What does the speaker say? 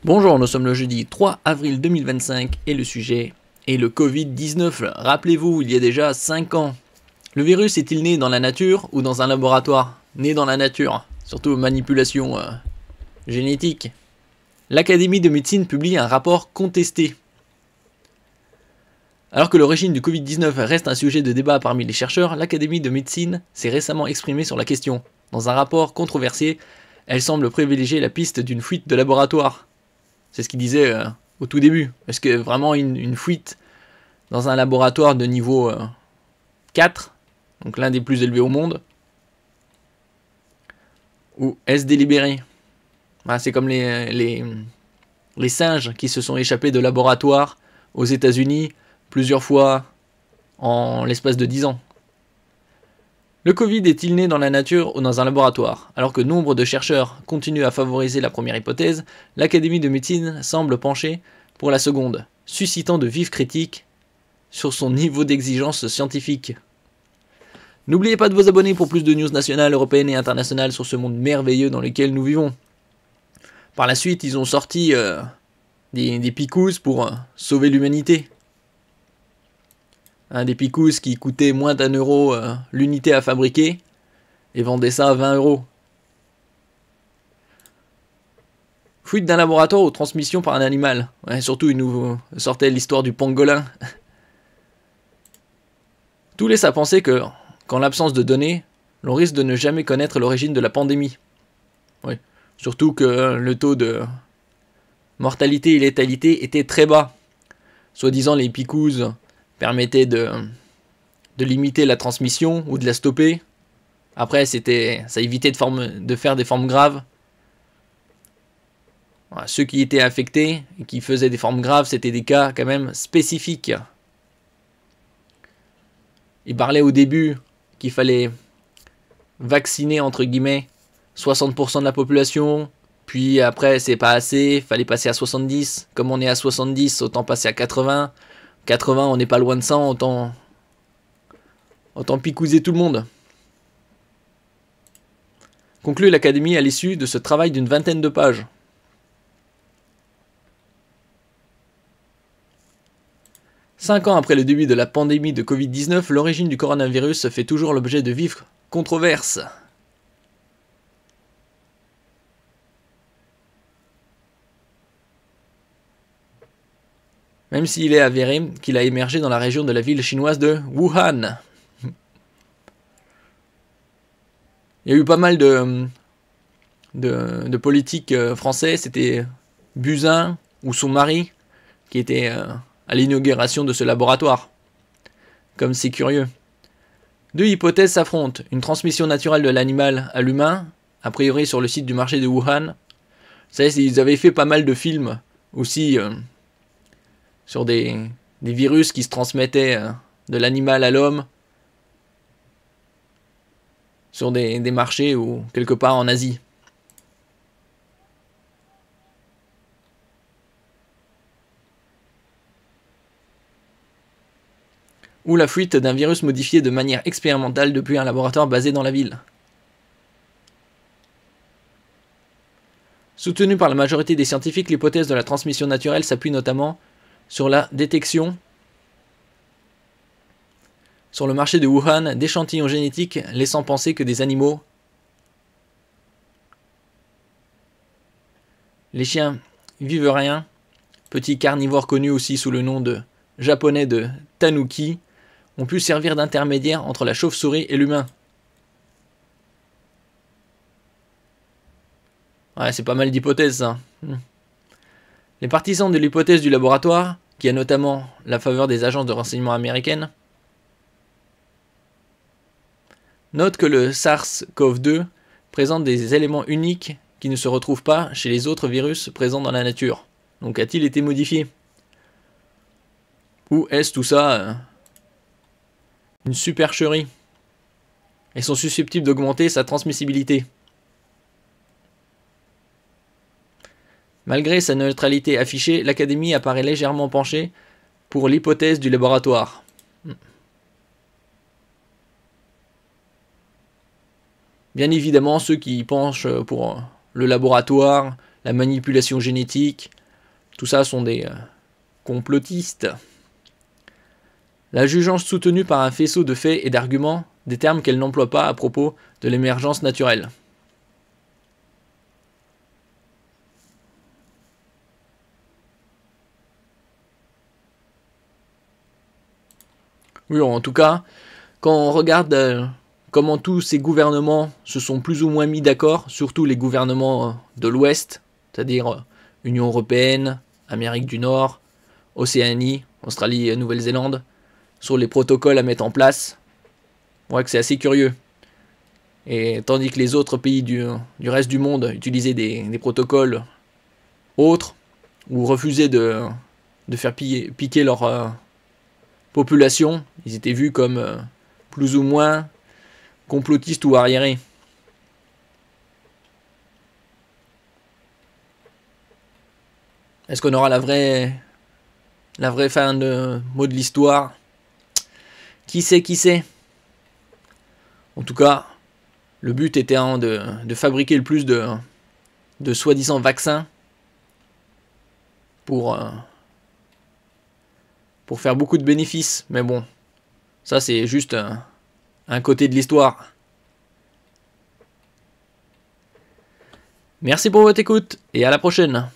Bonjour, nous sommes le jeudi 3 avril 2025 et le sujet est le Covid-19. Rappelez-vous, il y a déjà 5 ans. Le virus est-il né dans la nature ou dans un laboratoire? Né dans la nature, surtout manipulation génétique. L'Académie de médecine publie un rapport contesté. Alors que l'origine du Covid-19 reste un sujet de débat parmi les chercheurs, l'Académie de médecine s'est récemment exprimée sur la question. Dans un rapport controversé, elle semble privilégier la piste d'une fuite de laboratoire. C'est ce qu'il disait au tout début. Est-ce que vraiment une fuite dans un laboratoire de niveau 4, donc l'un des plus élevés au monde, ou est-ce délibéré? C'est comme les singes qui se sont échappés de laboratoire aux États-Unis plusieurs fois en l'espace de 10 ans. Le Covid est-il né dans la nature ou dans un laboratoire? Alors que nombre de chercheurs continuent à favoriser la première hypothèse, l'Académie de médecine semble pencher pour la seconde, suscitant de vives critiques sur son niveau d'exigence scientifique. N'oubliez pas de vous abonner pour plus de news nationales, européennes et internationales sur ce monde merveilleux dans lequel nous vivons. Par la suite, ils ont sorti des picousses pour sauver l'humanité. Des picousses qui coûtaient moins d'1 € l'unité à fabriquer et vendaient ça à 20 €. Fuite d'un laboratoire ou transmission par un animal. Surtout, ils nous sortaient l'histoire du pangolin. Tout laisse à penser que, qu'en l'absence de données, l'on risque de ne jamais connaître l'origine de la pandémie. Oui. Surtout que le taux de mortalité et létalité était très bas. Soi-disant, les picousses permettaient de limiter la transmission ou de la stopper. Après, ça évitait de faire des formes graves. Voilà, ceux qui étaient infectés et qui faisaient des formes graves, c'était des cas quand même spécifiques. Il parlait au début qu'il fallait vacciner, entre guillemets, 60% de la population. Puis après, c'est pas assez, il fallait passer à 70. Comme on est à 70, autant passer à 80. 80, on n'est pas loin de 100, autant picouser tout le monde. Conclut l'Académie à l'issue de ce travail d'une vingtaine de pages. Cinq ans après le début de la pandémie de Covid-19, l'origine du coronavirus fait toujours l'objet de vives controverses. Même s'il est avéré qu'il a émergé dans la région de la ville chinoise de Wuhan. Il y a eu pas mal de politiques français. C'était Buzyn ou son mari qui était à l'inauguration de ce laboratoire. Comme c'est curieux. Deux hypothèses s'affrontent. Une transmission naturelle de l'animal à l'humain, a priori sur le site du marché de Wuhan. Vous savez, ils avaient fait pas mal de films aussi sur des virus qui se transmettaient de l'animal à l'homme sur des marchés ou quelque part en Asie. Ou la fuite d'un virus modifié de manière expérimentale depuis un laboratoire basé dans la ville. Soutenue par la majorité des scientifiques, l'hypothèse de la transmission naturelle s'appuie notamment sur la détection sur le marché de Wuhan d'échantillons génétiques laissant penser que des animaux, les chiens vivariens, petits carnivores connus aussi sous le nom de japonais de tanuki, ont pu servir d'intermédiaire entre la chauve-souris et l'humain. Ouais, c'est pas mal d'hypothèses ça. Les partisans de l'hypothèse du laboratoire, qui a notamment la faveur des agences de renseignement américaines, notent que le SARS-CoV-2 présente des éléments uniques qui ne se retrouvent pas chez les autres virus présents dans la nature. Donc a-t-il été modifié? Ou est-ce tout ça une supercherie? Et sont susceptibles d'augmenter sa transmissibilité. Malgré sa neutralité affichée, l'Académie apparaît légèrement penchée pour l'hypothèse du laboratoire. Bien évidemment, ceux qui penchent pour le laboratoire, la manipulation génétique, tout ça sont des complotistes. La jugeance soutenue par un faisceau de faits et d'arguments, des termes qu'elle n'emploie pas à propos de l'émergence naturelle. Oui, en tout cas, quand on regarde comment tous ces gouvernements se sont plus ou moins mis d'accord, surtout les gouvernements de l'Ouest, c'est-à-dire Union Européenne, Amérique du Nord, Océanie, Australie et Nouvelle-Zélande, sur les protocoles à mettre en place, on voit que c'est assez curieux. Et tandis que les autres pays du reste du monde utilisaient des protocoles autres, ou refusaient de faire piquer leur population, ils étaient vus comme plus ou moins complotistes ou arriérés. Est-ce qu'on aura la vraie fin de mot de l'histoire? Qui sait? En tout cas, le but était de fabriquer le plus de soi-disant vaccins pour faire beaucoup de bénéfices. Mais bon, ça c'est juste un côté de l'histoire. Merci pour votre écoute et à la prochaine.